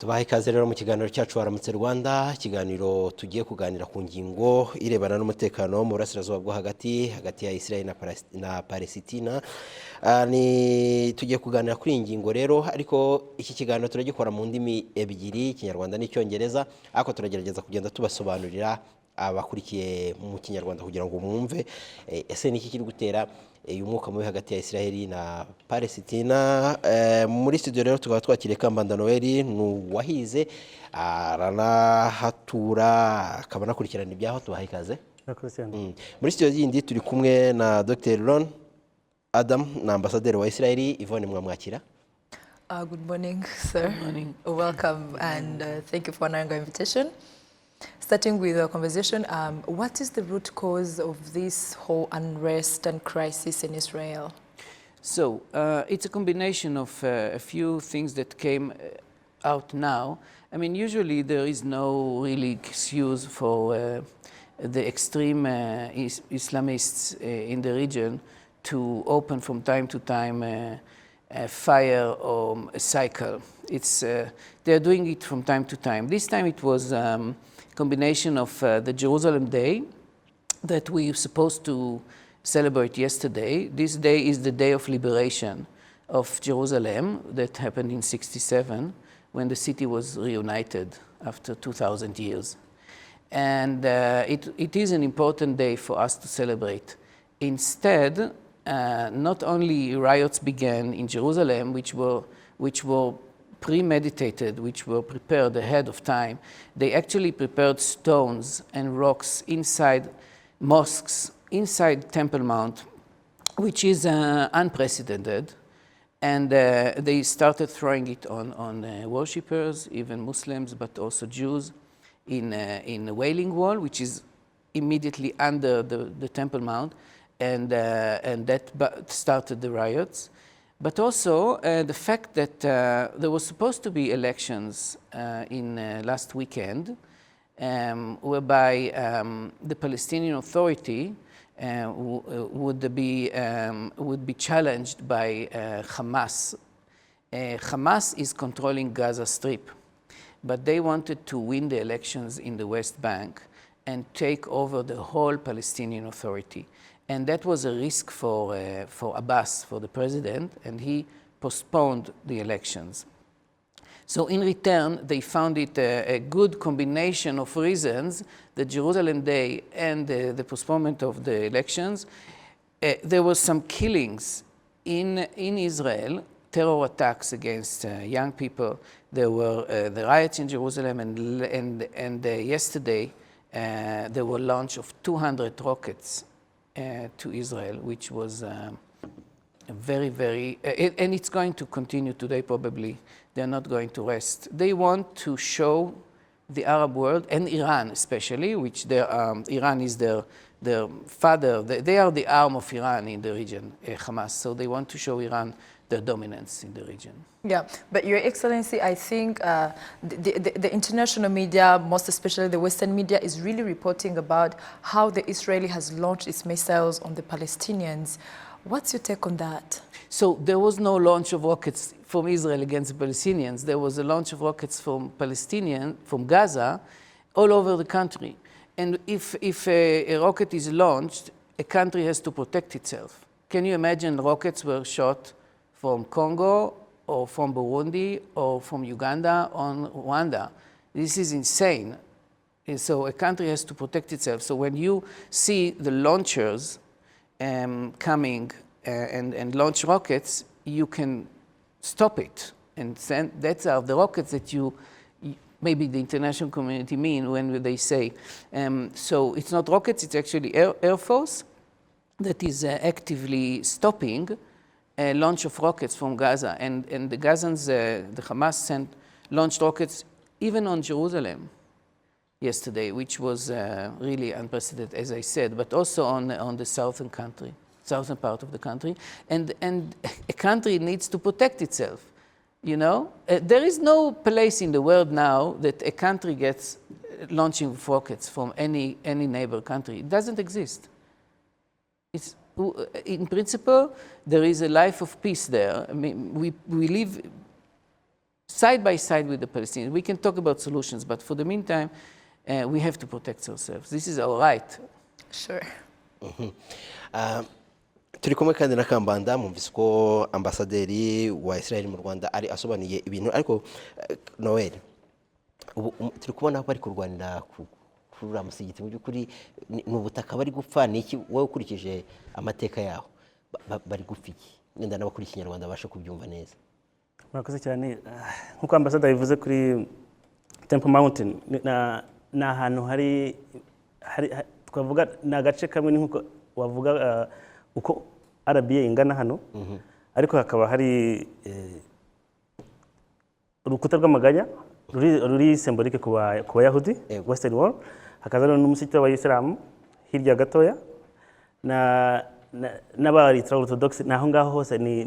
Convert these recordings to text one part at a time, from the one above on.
Tubaha ikaze rero mu kiganiro cyacu Waramutse Rwanda, ikiganiro tugiye kuganira ku ngingo irebana n'umutekano mu burasirazuba bwo hagati ya Israel na Palestina. Ni tugiye kuganira kuri iyi ngingo rero, ariko iki kiganiro turagikora mu ndimi ebyiri, Ikinyarwanda n'Icyongereza, ariko turagerageza kugenda tubasobanurira abakurikiye mu Kinyarwanda kugira ngo mwumve ese niki kiri gutera uyu mwuka mubi hagati ya Israel na Palestina. Muri studio rero tukaba twakiriye Kambanda Noel, n'uwahize aranahatura akaba nakurikirana ibyaho. Tubaha ikaze. Muri studio yindi turi kumwe na Dr. Ron Adam na Ambassadeur wa Israel Yvonne Mwamwakira. Good morning, sir. Good morning. Welcome, and thank you for honoring our invitation. Starting with our conversation, what is the root cause of this whole unrest and crisis in Israel? So it's a combination of a few things that came out now. I mean, usually there is no really excuse for the extreme Islamists in the region to open from time to time a fire or a cycle. They're doing it from time to time. This time it was combination of the Jerusalem Day that we were supposed to celebrate yesterday. This day is the day of liberation of Jerusalem that happened in '67 when the city was reunited after 2,000 years. And it is an important day for us to celebrate. Instead, not only riots began in Jerusalem, which were premeditated, which were prepared ahead of time. They actually prepared stones and rocks inside mosques, inside Temple Mount, which is unprecedented. And they started throwing it on worshippers, even Muslims, but also Jews, in the Wailing Wall, which is immediately under the Temple Mount, and that started the riots. But also the fact that there was supposed to be elections in last weekend, whereby the Palestinian Authority would be challenged by Hamas. Hamas is controlling Gaza Strip, but they wanted to win the elections in the West Bank and take over the whole Palestinian Authority. And that was a risk for Abbas, for the president, and he postponed the elections. So in return, they found it a good combination of reasons, the Jerusalem Day and the postponement of the elections. There were some killings in Israel, terror attacks against young people. There were the riots in Jerusalem, and yesterday there were launch of 200 rockets to Israel, which was very, very, and it's going to continue today probably. They're not going to rest. They want to show the Arab world, and Iran especially, which Iran is their father. They are the arm of Iran in the region, Hamas. So they want to show Iran their dominance in the region. Yeah, but Your Excellency, I think the international media, most especially the Western media, is really reporting about how the Israeli has launched its missiles on the Palestinians. What's your take on that? So there was no launch of rockets from Israel against the Palestinians. There was a launch of rockets from Gaza, all over the country. And if a rocket is launched, a country has to protect itself. Can you imagine rockets were shot from Congo or from Burundi or from Uganda or Rwanda? This is insane. And so a country has to protect itself. So when you see the launchers coming and launch rockets, you can stop it. And that's the rockets that maybe the international community mean when they say. So it's not rockets, it's actually Air Force that is actively stopping a launch of rockets from Gaza. And the Gazans, the Hamas launched rockets even on Jerusalem yesterday, which was really unprecedented, as I said, but also on the southern part of the country. And a country needs to protect itself, you know? There is no place in the world now that a country gets launching rockets from any neighbor country. It doesn't exist. In principle, there is a life of peace there. I mean, we live side by side with the Palestinians. We can talk about solutions, but for the meantime, we have to protect ourselves. This is our right. Sure. turi kumwe kandi na Kambanda mwumvise ko ambasaderi wa Israel mu Rwanda ari asobanuye ibintu ariko Noel turi kubona ko ari kurwanira kuri musigiti mu byukuri n'ubutaka bari gupfa niki wowe ukurikije amateka yaho bari gupfiki nenda n'abakuri Kinyarwanda basha kubyumva neza. Murakoze cyane nkuko ambasaderi bivuze kuri Temple Mountain na ahantu hari twavuga na gace kamwe nkuko wavuga uko RBA ingana hano ariko hakaba hari urukuta rw'amaganya ruri symbolique ku Bayahudi Western Wall, hakaza n'umusigiti w'Abayisilamu hirya gatoya n'abari Orthodox naho ngaho hose ni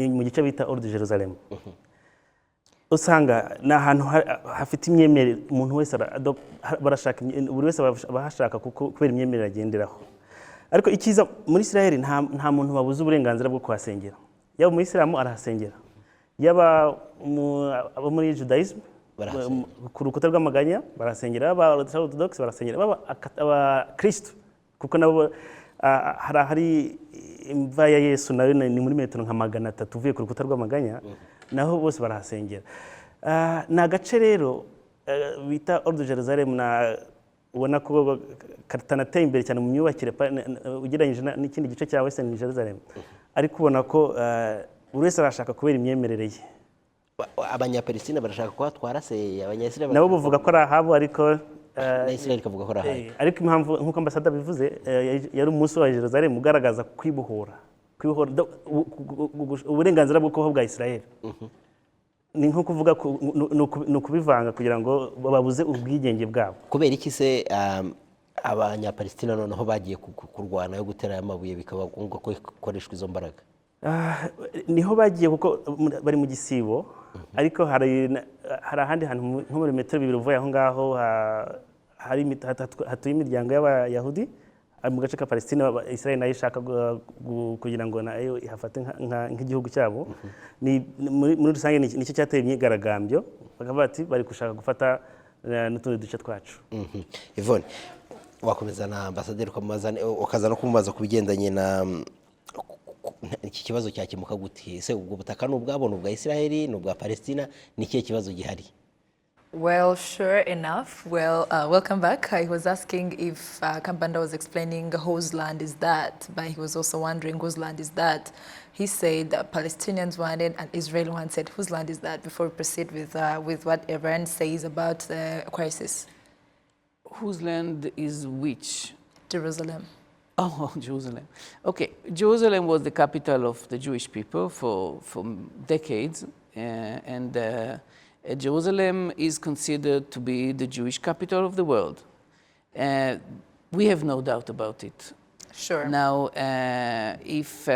mu gice bita Old Jerusalem. Usanga na ahantu hafite imyemerere umuntu wese barashaka buri wese abashaka kubera imyemerere agenderaho. Ariko ikiza muri Israel nta muntu babuze uburenganzira bwo kuhasengera. Yaba mu Islamu arahasengera. Yaba muri Judaism ku rukuta rw'amaganya barasengera, aba Orthodox barasengera, aba Kristo kuko nabo hari imva ya Yesu nayo ni muri metero nka 300 uvuye ku rukuta rw'amaganya naho bose barahasengera. Na gace rero bita Old Jerusalem na ubona ko katanateye imbere cyane mu myubakire ugereranyije n'ikindi gice cya Western Jerusalem, ariko ubona ko buri wese arashaka kubera imyemerere ye. Abanyapalestina barashaka kuhatwara se abanyayisraeli nabo bavuga ko ari ahabo ariko na Israel kavuga ko ari ahabo. Ariko impamvu nkuko ambassador bivuze yari umunsi wa Jerusalem ugaragaza kwibohora uburenganzira bwo kubaho bwa Israel. Ni nko kuvuga no kubivanga kugira ngo babuze ubwigenge bwabo. Kubera iki se abanyapalestina noneho bagiye kurwana yo gutera amabuye bikaba ngombwa ko ikoreshwa izo mbaraga? Niho bagiye kuko bari mu gisibo, ariko hari ahandi hantu nko muri metero 2 uvuye aho ngaho hatuye imiryango y'Abayahudi mu gace ka Palestina. Israel nayo ishaka kugira ngo nayo ihafate nk'igihugu cyabo. Muri rusange nicyo cyateye imyigaragambyo, bakavuga ati bari gushaka gufata n'utundi duce twacu. Yvonne, wakomeza na ambasaderi ukaza no kumubaza ku bigendanye na iki kibazo cyakemuka gute? Ese ubwo butaka n'ubwabo n'ubwa Israel n'ubwa Palestina ni kihe kibazo gihari? Well, sure enough. Well, welcome back. I was asking if Kambanda was explaining whose land is that, but he was also wondering whose land is that. He said Palestinians wanted and Israel wanted. Whose land is that? Before we proceed with what Iran says about the crisis. Whose land is which? Jerusalem. Oh, Jerusalem. Okay, Jerusalem was the capital of the Jewish people for decades, and Jerusalem is considered to be the Jewish capital of the world. We have no doubt about it. Sure. Now, if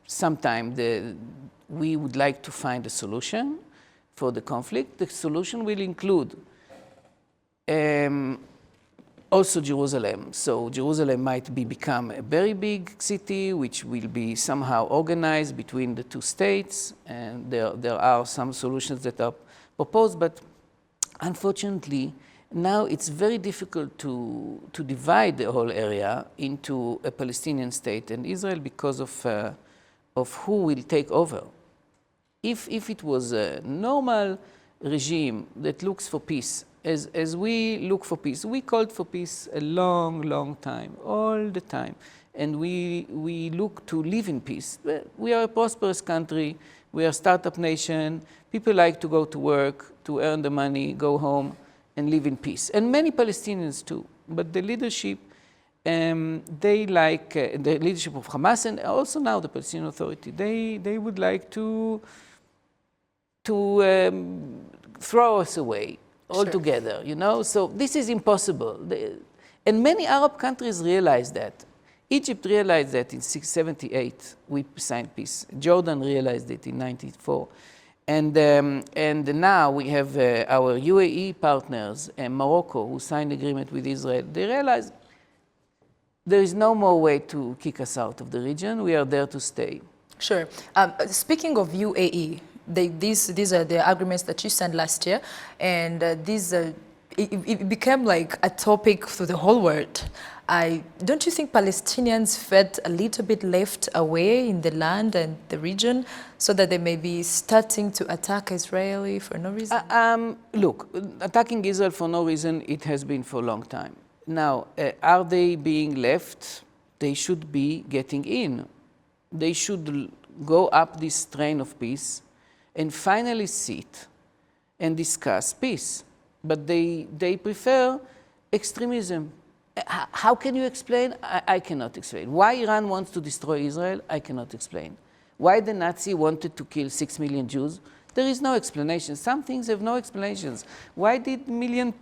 sometime we would like to find a solution for the conflict, the solution will include also Jerusalem. So Jerusalem might become a very big city, which will be somehow organized between the two states, and there are some solutions that are proposed, but unfortunately, now it's very difficult to divide the whole area into a Palestinian state and Israel because of who will take over. If it was a normal regime that looks for peace, as we look for peace, we called for peace a long time, all the time, and we look to live in peace. We are a prosperous country, we are a startup nation, people like to go to work, to earn the money, go home, and live in peace. And many Palestinians too, but the leadership, they like, the leadership of Hamas and also now the Palestinian Authority, they would like to throw us away altogether, you know? So this is impossible. And many Arab countries realize that. Egypt realized that in 1978, we signed peace. Jordan realized it in 1994. And now we have our UAE partners and Morocco who signed agreement with Israel. They realize there is no more way to kick us out of the region. We are there to stay. Sure. Speaking of UAE, these are the agreements that you signed last year, and it became like a topic for the whole world. Don't you think Palestinians felt a little bit left away in the land and the region, so that they may be starting to attack Israeli for no reason? Look, attacking Israel for no reason, it has been for a long time. Now, are they being left? They should be getting in. They should go up this train of peace and finally sit and discuss peace. But they prefer extremism. How can you explain? I cannot explain. Why Iran wants to destroy Israel? I cannot explain. Why the Nazi wanted to kill 6 million Jews? There is no explanation. Some things have no explanations. Why did million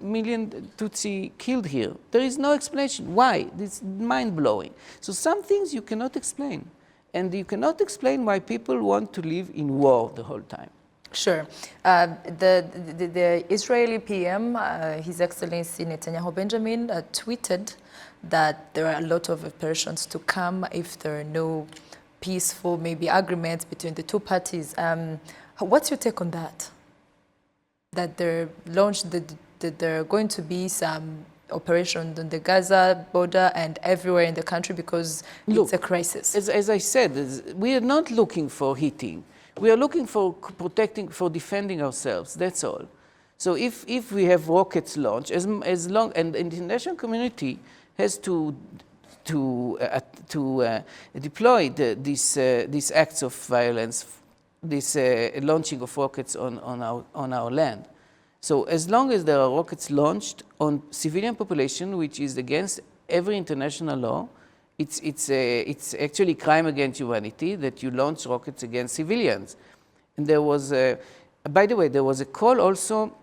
Tutsi killed here? There is no explanation. Why? It's mind-blowing. So some things you cannot explain. And you cannot explain why people want to live in war the whole time. Sure. The Israeli PM, His Excellency Netanyahu Benjamin, tweeted that there are a lot of operations to come if there are no peaceful, maybe, agreements between the two parties. What's your take on that? That there are going to be some operations on the Gaza border and everywhere in the country because it's a crisis. As I said, we are not looking for hitting. We are looking for protecting, for defending ourselves. That's all. So if we have rockets launched, as long and the international community has to deploy these acts of violence, this launching of rockets on our land. So as long as there are rockets launched on civilian population, which is against every international law, it's actually crime against humanity that you launch rockets against civilians. And there was, by the way, there was a call also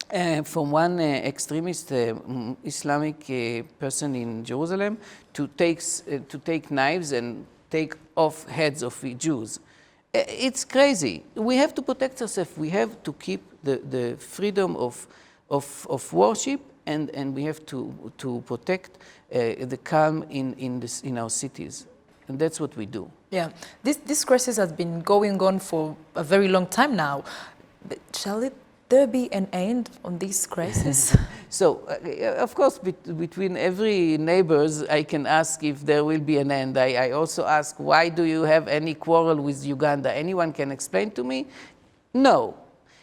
from one extremist Islamic person in Jerusalem to take knives and take off heads of Jews. It's crazy. We have to protect ourselves. We have to keep the freedom of worship, and we have to protect the calm in our cities. And that's what we do. Yeah, this crisis has been going on for a very long time now. But shall there be an end on this crisis? So, of course, between every neighbors, I can ask if there will be an end. I also ask, why do you have any quarrel with Uganda? Anyone can explain to me? No.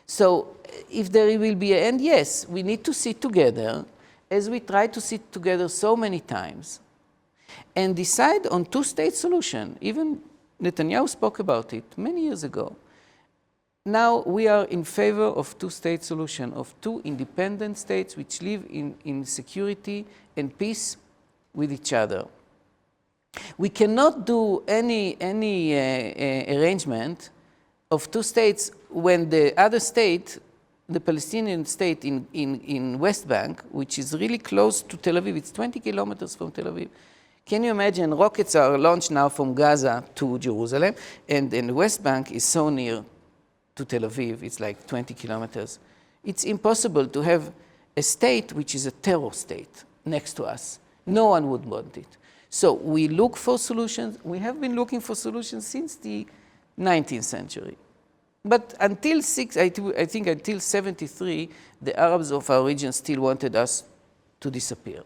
So, if there will be an end, yes, we need to sit together, as we try to sit together so many times, and decide on two-state solution. Even Netanyahu spoke about it many years ago. Now we are in favor of two-state solution, of two independent states which live in security and peace with each other. We cannot do any arrangement of two states when the other state, the Palestinian state in West Bank, which is really close to Tel Aviv, it's 20 kilometers from Tel Aviv. Can you imagine, rockets are launched now from Gaza to Jerusalem, and the West Bank is so near to Tel Aviv, it's like 20 kilometers. It's impossible to have a state which is a terror state next to us. No one would want it. So we look for solutions. We have been looking for solutions since the 19th century. But until I think until 73, the Arabs of our region still wanted us to disappear.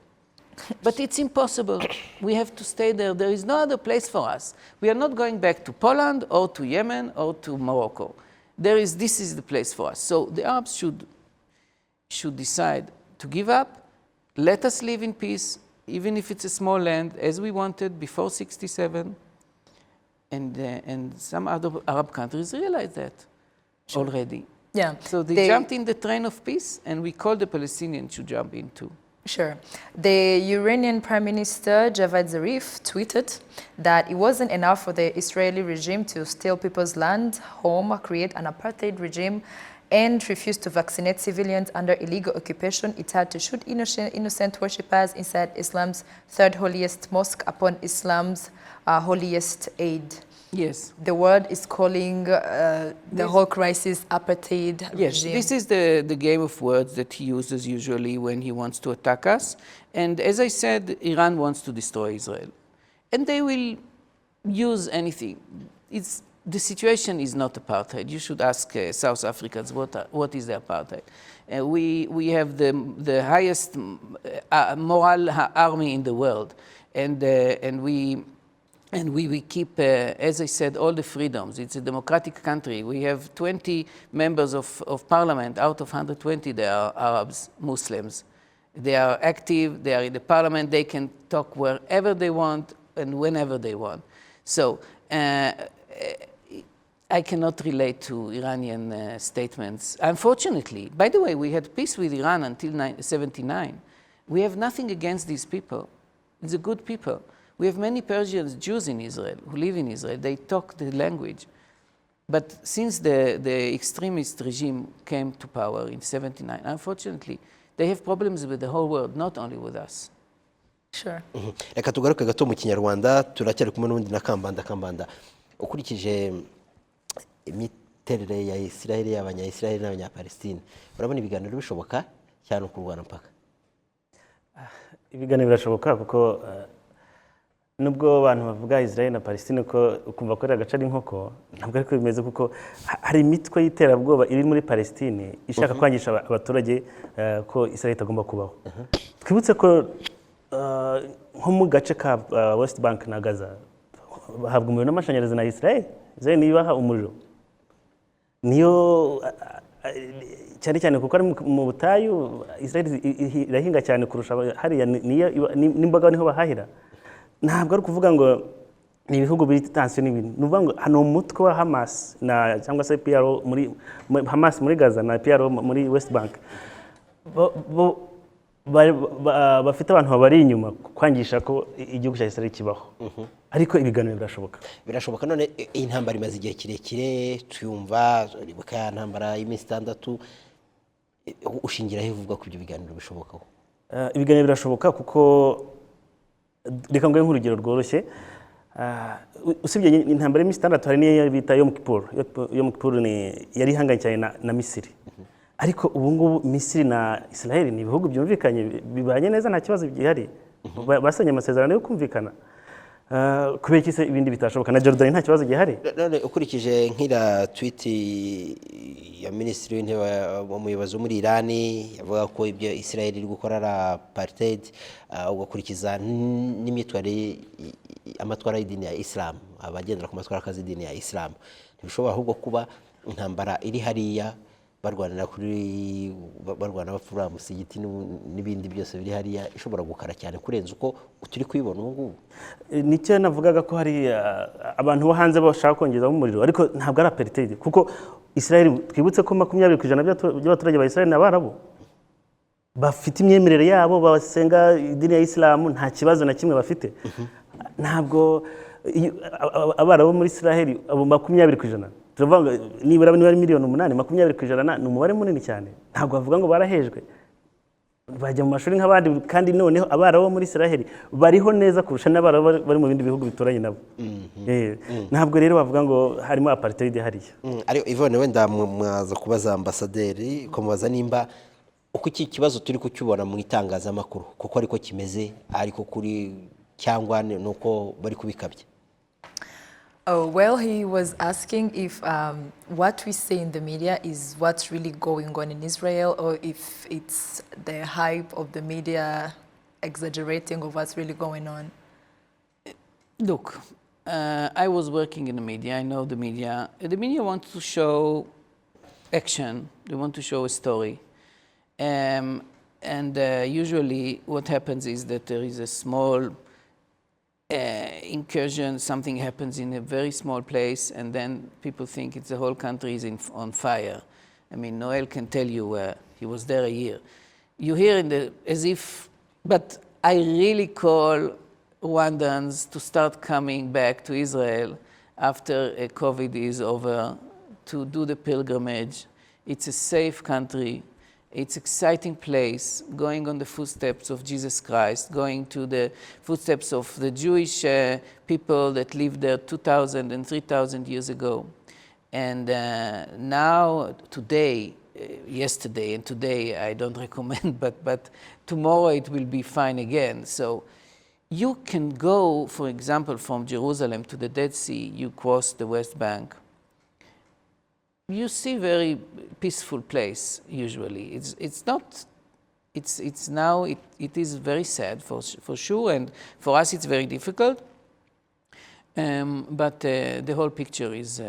But it's impossible. We have to stay there. There is no other place for us. We are not going back to Poland or to Yemen or to Morocco. This is the place for us. So the Arabs should decide to give up, let us live in peace, even if it's a small land, as we wanted before 67. And some other Arab countries realize that already. Yeah. So they jumped in the train of peace, and we called the Palestinians to jump in too. Sure. The Iranian Prime Minister Javad Zarif tweeted that it wasn't enough for the Israeli regime to steal people's land, home, create an apartheid regime, and refuse to vaccinate civilians under illegal occupation. It had to shoot innocent worshippers inside Islam's third holiest mosque upon Islam's holiest Eid. Yes. The world is calling the whole crisis apartheid regime. This is the game of words that he uses usually when he wants to attack us. And as I said, Iran wants to destroy Israel. And they will use anything. It's the situation is not apartheid. You should ask South Africans what is the apartheid. We have the highest moral army in the world, and we keep, as I said, all the freedoms. It's a democratic country. We have 20 members of parliament. Out of 120, they are Arabs, Muslims. They are active, they are in the parliament, they can talk wherever they want and whenever they want. So I cannot relate to Iranian statements. Unfortunately, by the way, we had peace with Iran until 1979. We have nothing against these people. It's a good people. We have many Persians, Jews in Israel, who live in Israel. They talk the language. But since the extremist regime came to power in 79, unfortunately, they have problems with the whole world, not only with us. Sure. Reka tugaruke gato mu kinyarwanda turacyari kumwe n'ubundi na Kambanda ukurikije imiterere ya Israel y'abanya-Israel n'abanya-Palestine urabona ibiganiro bishoboka cyane kurwana mpaka ibiganiro birashoboka kuko nubwo abantu bavuga Israel na Palestine ko ukumva ko ari agace ari inkoko ntabwo ariko bimeze kuko hari imitwe y'iterabwoba iri muri Palestine ishaka kwangisha abaturage ko Israel itagomba kubaho. Twibutse ko nko mu gace ka West Bank na Gaza bahabwa umuriro n'amashanyarazi na Israel. Israel niyo ibaha umuriro, niyo cyane cyane kuko ari mu butayu. Israel irahinga cyane kurusha hariya, n'imboga niho bahahira. Ntabwo ari kuvuga ngo ni ibihugu biri tension n'ibintu. Nuvuga ngo hano umutwe wa Hamas na cyangwa se PLO muri Hamas muri Gaza na PLO muri West Bank bafite abantu babari inyuma kwangisha ko igihugu cya Israel kibaho. Ariko ibiganiro birashoboka. None intambara imaze igihe kirekire tuyumva ribuka ntambara y'iminsi 6 ushingira hivuga ko ibyo biganiro bishoboka. Ibiganiro birashoboka kuko reka ngoye nk'urugero rworoshye. Usibye intambara y'iminsi 6 hari niyo bita Yom Kippur ni yari ihanganye cyane na Misiri. Ariko ubu ngubu Misiri na Israel ni ibihugu byumvikanye bibanye neza, nta kibazo gihari. Basanye amasezerano yo kumvikana. Kubera iki se ibindi bitashoboka? Na Jordan nta kibazo gihari. None ukurikije nk'ira tweet ya Minisitiri w'Intebe umuyobozi muri Iran yavuga ko ibyo Israel iri gukora ari apartheid, ugakurikiza n'imyitwarire amatwara y'idini ya Islam, abagendera ku matwara y'idini ya Islam, ntibishobora ahubwo kuba intambara iri hariya barwana bapfura musigiti n'ibindi byose biri hariya ishobora gukara cyane kurenza uko turi kwibona ubu ngubu. Nicyo navugaga ko hari abantu bo hanze bashaka kongeza umuriro, ariko ntabwo ari apartheid kuko Israel twibutse ko 20% by'abaturage ba Israel n'Abarabu bafite imyemerere yabo, basenga idini ya Islam, nta kibazo na kimwe bafite. Ntabwo Abarabu muri Israel abo 20% turavuga nibura ari miliyoni 8, 20% ni umubare munini cyane. Ntabwo bavuga ngo barahejwe, bajya mu mashuri nk'abandi, kandi noneho Abarabu muri Israel bariho neza kurusha n'Abarabu bari mu bindi bihugu bituranye nabo. Ntabwo rero bavuga ngo harimo apartheid hariya. Ariko Yvonne wenda mwaza kubaza ambasaderi kumubaza nimba uko iki kibazo turi kucyubona mu itangazamakuru kuko ariko kimeze ariko kuri cyangwa nuko bari kubikabye. Oh, well, he was asking if what we say in the media is what's really going on in Israel, or if it's the hype of the media exaggerating of what's really going on. Look, I was working in the media. I know the media. The media wants to show action. They want to show a story. Usually what happens is that there is a small incursion, something happens in a very small place, and then people think it's the whole country is on fire. I mean, Noel can tell you he was there a year. You hear as if, but I really call Rwandans to start coming back to Israel after COVID is over, to do the pilgrimage. It's a safe country. It's an exciting place, going on the footsteps of Jesus Christ, going to the footsteps of the Jewish people that lived there 2,000 and 3,000 years ago. And now, today, yesterday and today, I don't recommend, but tomorrow it will be fine again. So you can go, for example, from Jerusalem to the Dead Sea, you cross the West Bank. You see very peaceful place usually. It's not, it's now, it is very sad for sure, and for us it's very difficult. But the whole picture is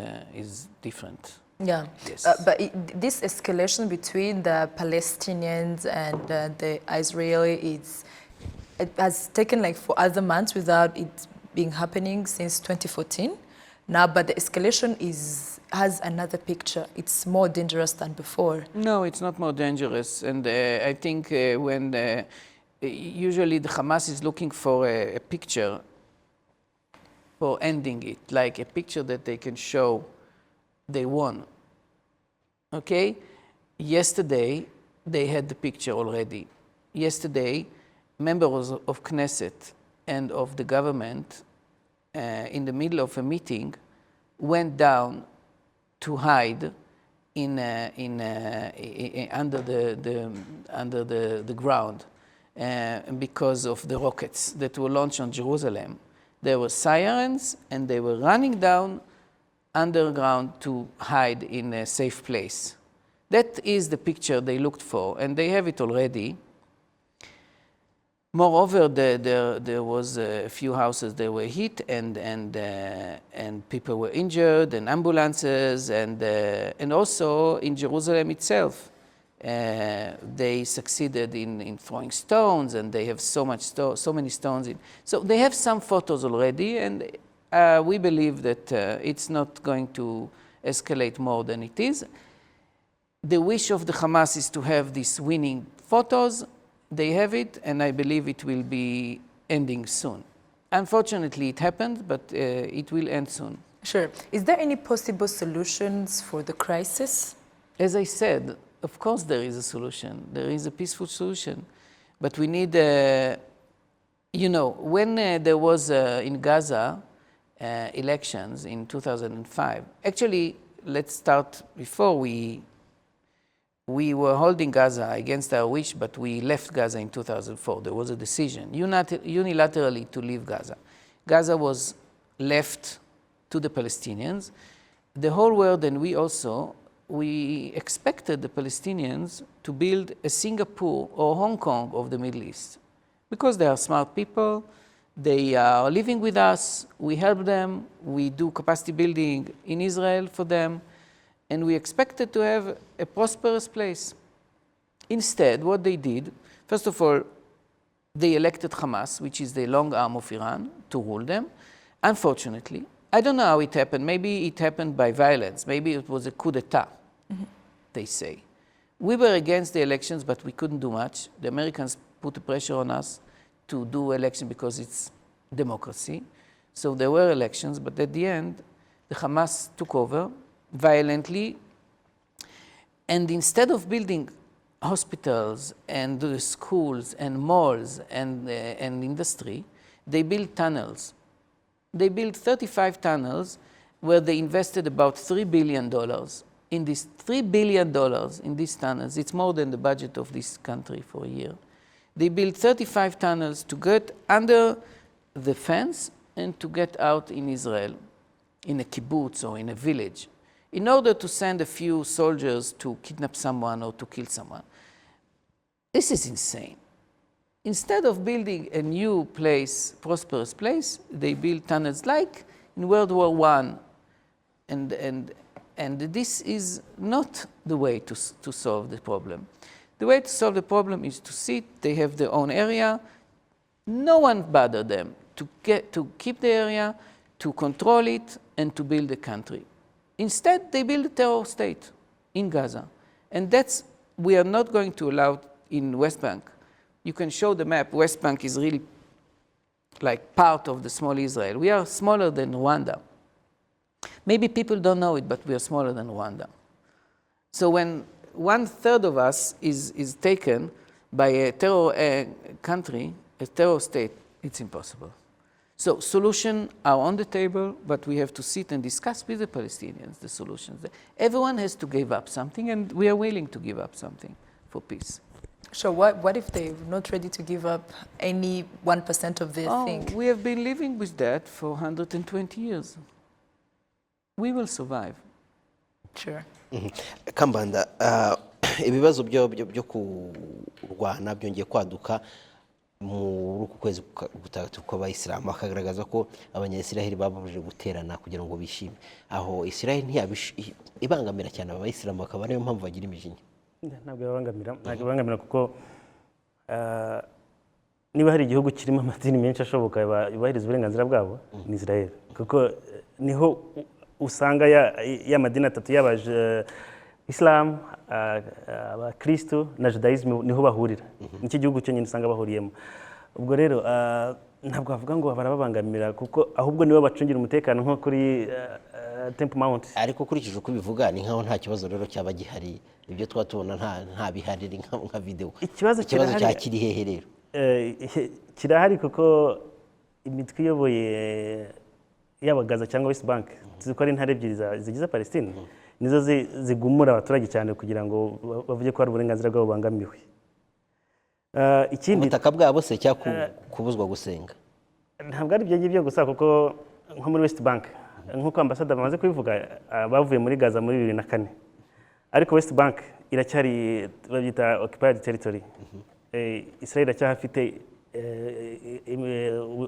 different. Yeah, Yes. but this escalation between the Palestinians and the Israeli, it has taken like 4 other months without it being happening since 2014. Now, but the escalation has another picture. It's more dangerous than before. No, it's not more dangerous. And I think when usually the Hamas is looking for a picture for ending it, like a picture that they can show they won. Okay? Yesterday, they had the picture already. Yesterday, members of Knesset and of the government in the middle of a meeting went down to hide under the ground because of the rockets that were launched on Jerusalem. There were sirens, and they were running down underground to hide in a safe place. That is the picture they looked for, and they have it already. Moreover, there was a few houses that were hit, and people were injured, and ambulances, and also in Jerusalem itself, they succeeded in throwing stones, and they have so many stones. So they have some photos already, and we believe that it's not going to escalate more than it is. The wish of the Hamas is to have these winning photos. They have it, and I believe it will be ending soon. Unfortunately, it happened, but it will end soon. Sure. Is there any possible solutions for the crisis? As I said, of course there is a solution. There is a peaceful solution. But we need, when there was in Gaza elections in 2005, actually, let's start before we were holding Gaza against our wish, but we left Gaza in 2004. There was a decision unilaterally to leave Gaza. Gaza was left to the Palestinians. The whole world, and we expected the Palestinians to build a Singapore or Hong Kong of the Middle East. Because they are smart people, they are living with us, we help them, we do capacity building in Israel for them, and we expected to have a prosperous place. Instead, what they did, first of all, they elected Hamas, which is the long arm of Iran, to rule them. Unfortunately, I don't know how it happened. Maybe it happened by violence. Maybe it was a coup d'etat, they say. We were against the elections, but we couldn't do much. The Americans put the pressure on us to do election because it's democracy. So there were elections, but at the end, the Hamas took over violently, and instead of building hospitals and schools and malls and industry, they built tunnels. They built 35 tunnels where they invested about $3 billion. In these $3 billion in these tunnels, it's more than the budget of this country for a year. They built 35 tunnels to get under the fence and to get out in Israel, in a kibbutz or in a village, in order to send a few soldiers to kidnap someone or to kill someone. This is insane. Instead of building a new place, prosperous place, they build tunnels like in World War I. And this is not the way to solve the problem. The way to solve the problem is to sit, they have their own area, no one bother them to keep the area, to control it, and to build a country. Instead, they build a terror state in Gaza. And we are not going to allow in West Bank. You can show the map. West Bank is really like part of the small Israel. We are smaller than Rwanda. Maybe people don't know it, but we are smaller than Rwanda. So when 1/3 of us is taken by a terror country, a terror state, it's impossible. So solutions are on the table, but we have to sit and discuss with the Palestinians the solutions. Everyone has to give up something, and we are willing to give up something for peace. So what if they're not ready to give up any 1% of their thing? We have been living with that for 120 years. We will survive. Sure. Kambanda, ibibazo byo kurwana byongeye kwaduka muri uku kwezi gutagatifu kw'abayisilamu, bakagaragaza ko abanyayisiraheli babujije guterana kugira ngo bishime. Aho Isiraheli ntiyabibangamira cyane abayisilamu, bakaba ariyo mpamvu bagira imijinya. Ntabwo bibangamira kuko niba hari igihugu kirimo amadini menshi ashoboka yubahiriza uburenganzira bwabo ni Israel, kuko niho usanga ya madini atatu y'abaje Islam, abakristo na Judaism niho bahurira. Nicyo gihugu cyo nyine usanga bahuriyemo. Ubwo rero ntabwo bavuga ngo barababangamira, kuko ahubwo nibo bacungira umutekano nko kuri Temple Mount. Ariko kurikije uko bivuga ni nkaho nta kibazo rero cyaba gihari, ibyo twatubona nta bihariri nka video. Ikibazo cya kiri hehe rero? Kirahari kuko imitwe iyoboye yaba Gaza cyangwa West Bank, tuzi ko ari intare ebyiri zigize Palestine, nizo zigumura abaturage cyane kugira ngo bavuge ko hari uburenganzira bwabo bangamiwe. Ikindi ubutaka bwabo se cyangwa kubuzwa gusenga? Ntabwo ari ibyo ngibyo gusa, kuko nko muri West Bank nk'uko ambassador bamaze kubivuga, bavuye muri Gaza muri 2004, ariko West Bank iracyari babyita occupied territory. Israel iracyafite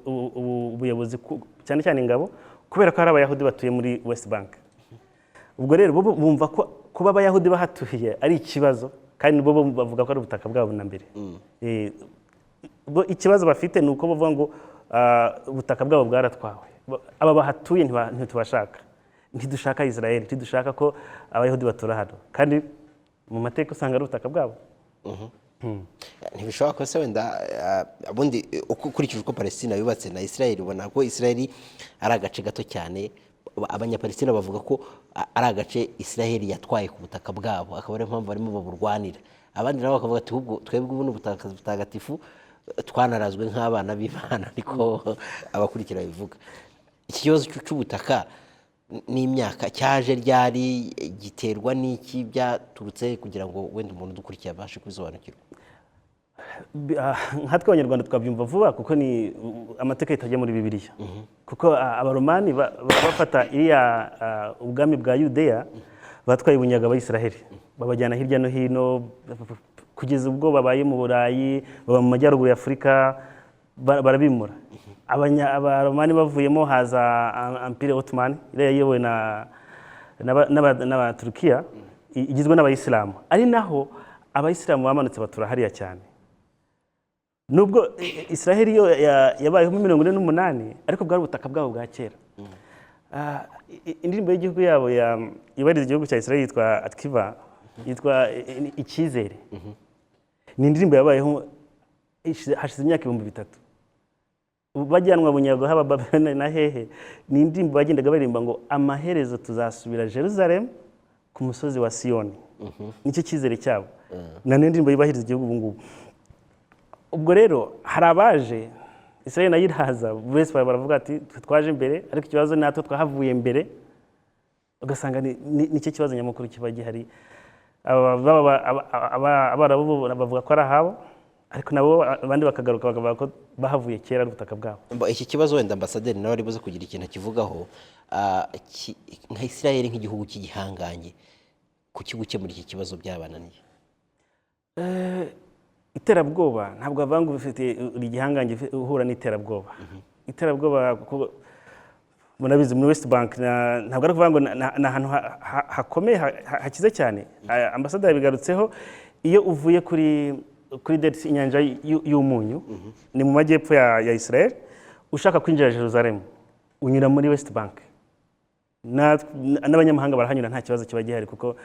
ubuyobozi cyane cyane ingabo, kubera ko hari abayahudi batuye muri West Bank. Ubwo rero bo bumva ko kuba abayahudi bahatuye ari ikibazo, kandi bo bavuga ko ari ubutaka bwabo na mbere. Ikibazo bafite ni uko bavuga ngo ubutaka bwabo bwaratwawe, aba bahatuye ntitubashaka, ntidushaka Israel, ntidushaka ko abayahudi batura hano, kandi mu mateka usanga ari ubutaka bwabo. Ntibishobora ko se wenda ubundi ukurikije uko Palestina yubatse na Israel, ubona ko Israel ari agace gato cyane. Abanyapalestina bavuga ko ari agace Israel yatwaye ku butaka bwabo, akaba ariyo mpamvu barimo baburwanira. Abandi nabo bakavuga ati twebwe ubu n'ubutaka butagatifu twanarazwe nk'abana b'Imana, niko abakurikira bivuga. Iki kibazo cy'ubutaka n'imyaka cyaje ryari, giterwa n'iki, byaturutse kugira ngo wenda umuntu udukurikiye abashe kubisobanukirwa? Nkatwe Abanyarwanda twabyumva vuba kuko ni amateka yitajya muri Bibiliya, kuko abaromani bafata iriya ubwami bwa Yudeya batwaye ubunyaga Abayisiraheli, babajyana hirya no hino kugeza ubwo babaye mu Burayi, baba mu majyaruguru ya Afurika, barabimura. Abaromani bavuyemo haza Empire Ottoman yayobowe n'Abaturukiya, igizwe n'Abayisilamu, ari naho Abayisilamu bamanutse batura hariya cyane. Nubwo Israel yo yabayeho mu 1948, ariko bwari ubutaka bwabo bwa kera. Indirimbo y'igihugu yabo yubahiriza igihugu cya Israel yitwa Ikibazo, yitwa Icyizere. Ni indirimbo yabayeho hashize imyaka 3000. Bajyanwa bunyago haba Babylon na hehe, ni indirimbo bagendaga baririmba ngo amaherezo tuzasubira Jerusalem ku musozi wa Siyoni. Nicyo cyizere cyabo. Na indirimbo yubahiriza igihugu ubu ngubu. Ubwo rero hari abaje Israel nayo iraza, bose baravuga ati twaje imbere, ariko ikibazo natwe twahavuye mbere, ugasanga nicyo kibazo nyamukuru kiba gihari. Abarabu bavuga ko ari ahabo, ariko nabo abandi bakagaruka bakavuga ko bahavuye kera ari ubutaka bwabo. Iki kibazo wenda ambasaderi nawe ari buze kugira ikintu kivugaho, nka Israel nk'igihugu cy'igihanganye, kuki gukemura iki kibazo byabananiye? Iterabwoba ntabwo avanga ufite igihangange uhura n'iterabwoba. Iterabwoba kuko munabizi muri West Bank ntabwo ari kuvuga ngo na ahantu hakomeye hakize cyane. Ambassador yabigarutseho, iyo uvuye kuri Dead Sea, inyanja y'umunyu, ni mu majyepfo ya Israel, ushaka kwinjira Jerusalem unyura muri West Bank, n'abanyamahanga barahanyura nta kibazo kiba gihari kuko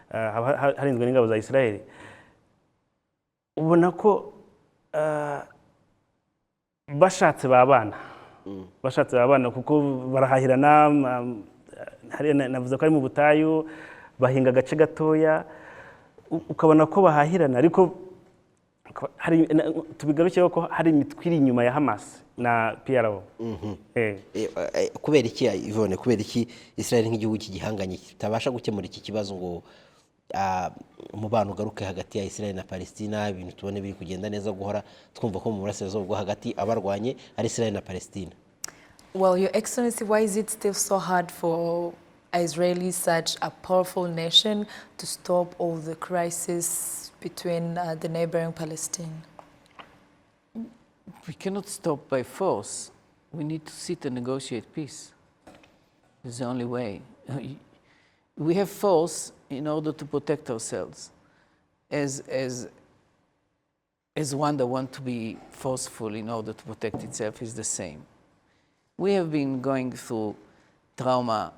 harinzwe n'ingabo za Israel. Ubona ko bashatse babana kuko barahahirana. Navuze ko ari mu butayu, bahinga agace gatoya, ukabona ko bahahirana, ariko tubigarukeho ko hari imitwe iri inyuma ya Hamas na PLO. Kubera iki Yvonne, kubera iki Israel nk'igihugu cy'igihanganye kitabasha gukemura iki kibazo ngo umubano ugaruke hagati ya Israel na Palestina, ibintu tubone biri kugenda neza, guhora twumva ko mu burasirazuba bwo hagati abarwanye ari Israel na Palestina? Well, Your Excellency, why is it still so hard for Israel, such a powerful nation, to stop all the crisis between the neighboring Palestine? We cannot stop by force. We need to sit and negotiate peace. It's the only way. We have force in order to protect ourselves. As Rwanda want to be forceful in order to protect itself is the same. We have been going through trauma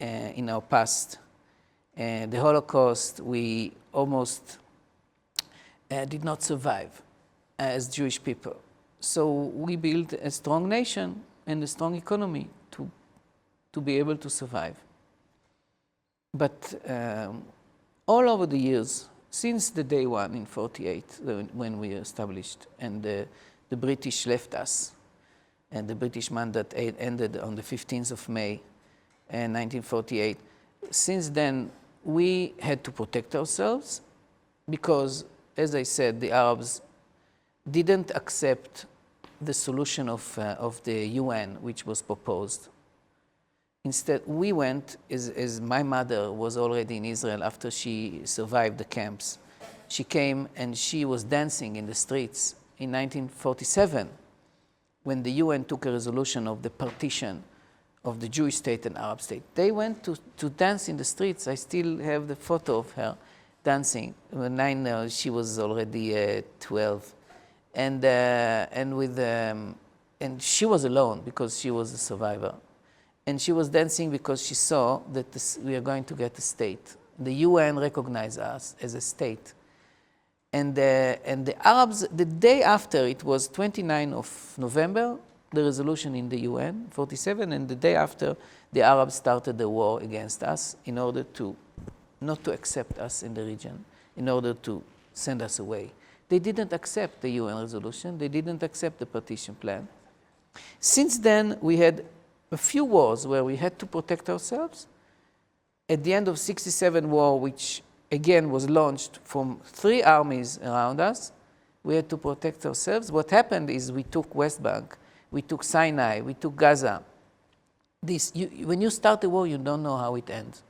in our past. The Holocaust, we almost did not survive as Jewish people. So we built a strong nation and a strong economy to be able to survive. But all over the years, since the day one in 48, when we established, and the British left us, and the British mandate ended on the 15th of May 1948, since then we had to protect ourselves because, as I said, the Arabs didn't accept the solution of the UN which was proposed. Instead, we went, as my mother was already in Israel after she survived the camps. She came and she was dancing in the streets in 1947 when the UN took a resolution of the partition of the Jewish state and Arab state. They went to dance in the streets. I still have the photo of her dancing. When she was already 12. And she was alone because she was a survivor. And she was dancing because she saw that we are going to get a state. The UN recognized us as a state. And the Arabs, the day after, it was 29 of November, the resolution in the UN, 47, and the day after, the Arabs started the war against us in order to not to accept us in the region, in order to send us away. They didn't accept the UN resolution. They didn't accept the partition plan. Since then, we had a few wars where we had to protect ourselves. At the end of '67 war, which again was launched from 3 armies around us, we had to protect ourselves. What happened is we took West Bank, we took Sinai, we took Gaza. When you start a war, you don't know how it ends.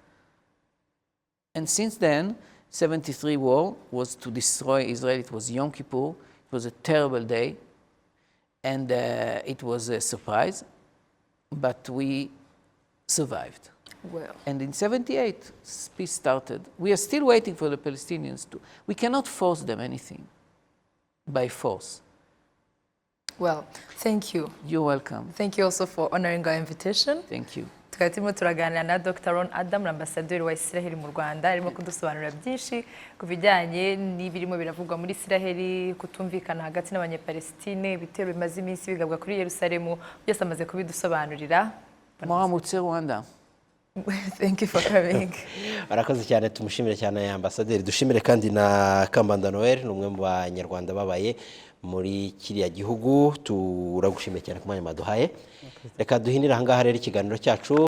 And since then, '73 war was to destroy Israel. It was Yom Kippur. It was a terrible day. And it was a surprise. But we survived. Well. And in '78, peace started. We are still waiting for the Palestinians to. We cannot force them anything by force. Well, thank you. You're welcome. Thank you also for honoring our invitation. Thank you. Tukaba turimo turaganira na Dr. Ron Adam, ambasaderi wa Israel mu Rwanda, arimo kudusobanurira byinshi ku bijyanye n'ibirimo biravugwa muri Israel, kutumvikana hagati n'abanyapalestine, ibitero bimaze iminsi bigabwa kuri Yerusalemu, byose amaze kubidusobanurira. Muramutse Rwanda. Thank you for coming. Arakoze cyane, tumushimire cyane ambasaderi. Dushimire kandi na Kambanda Noel, n'umwe mu banyarwanda babaye muri kiriya gihugu. Turagushimiye cyane ku mwanya maduhaye. Reka duhinira ahangaha rero ikiganiro cyacu.